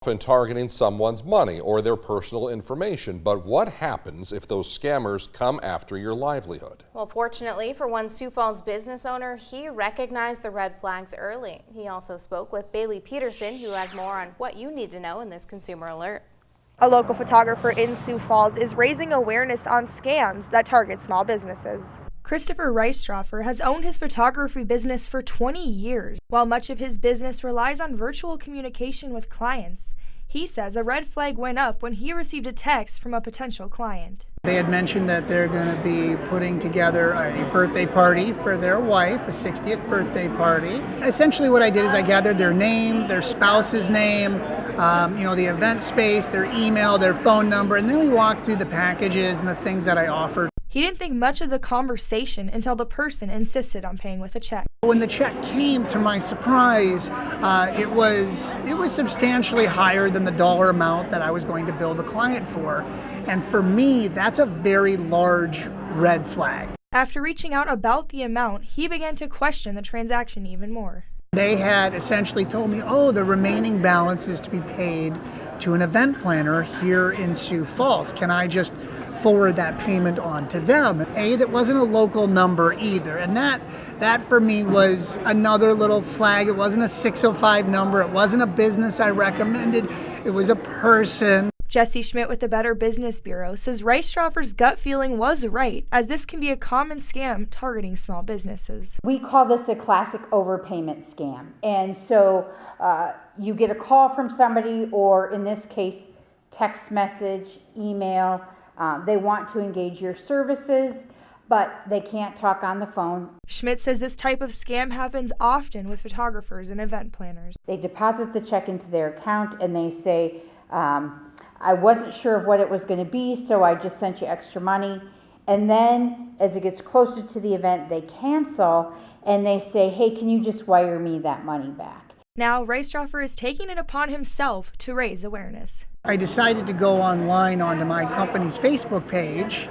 Often targeting someone's money or their personal information. But what happens if those scammers come after your livelihood? Well, fortunately for one Sioux Falls business owner, he recognized the red flags early. He also spoke with Bailey Peterson, who has more on what you need to know in this consumer alert. A local photographer in Sioux Falls is raising awareness on scams that target small businesses. Christopher Reistroffer has owned his photography business for 20 years. While much of his business relies on virtual communication with clients, he says a red flag went up when he received a text from a potential client. They had mentioned that they're going to be putting together a birthday party for their wife, a 60th birthday party. Essentially what I did is I gathered their name, their spouse's name, the event space, their email, their phone number, and then we walked through the packages and the things that I offered. He didn't think much of the conversation until the person insisted on paying with a check. When the check came, to my surprise, it was substantially higher than the dollar amount that I was going to bill the client for. And for me, that's a very large red flag. After reaching out about the amount, he began to question the transaction even more. They had essentially told me, oh, the remaining balance is to be paid to an event planner here in Sioux Falls. Can I just forward that payment on to them? That wasn't a local number either. And that for me was another little flag. It wasn't a 605 number. It wasn't a business I recommended. It was a person. Jesse Schmidt with the Better Business Bureau says Reistroffer's gut feeling was right, as this can be a common scam targeting small businesses. We call this a classic overpayment scam. And so you get a call from somebody, or in this case, text message, email. They want to engage your services, but they can't talk on the phone. Schmidt says this type of scam happens often with photographers and event planners. They deposit the check into their account and they say, I wasn't sure of what it was going to be, so I just sent you extra money. And then as it gets closer to the event, they cancel and they say, hey, can you just wire me that money back? Now, Reistroffer is taking it upon himself to raise awareness. I decided to go online onto my company's Facebook page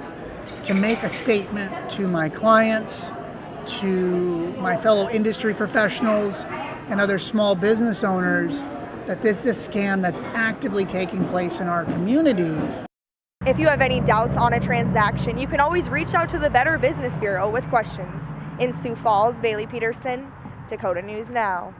to make a statement to my clients, to my fellow industry professionals, and other small business owners that this is a scam that's actively taking place in our community. If you have any doubts on a transaction, you can always reach out to the Better Business Bureau with questions. In Sioux Falls, Bailey Peterson, Dakota News Now.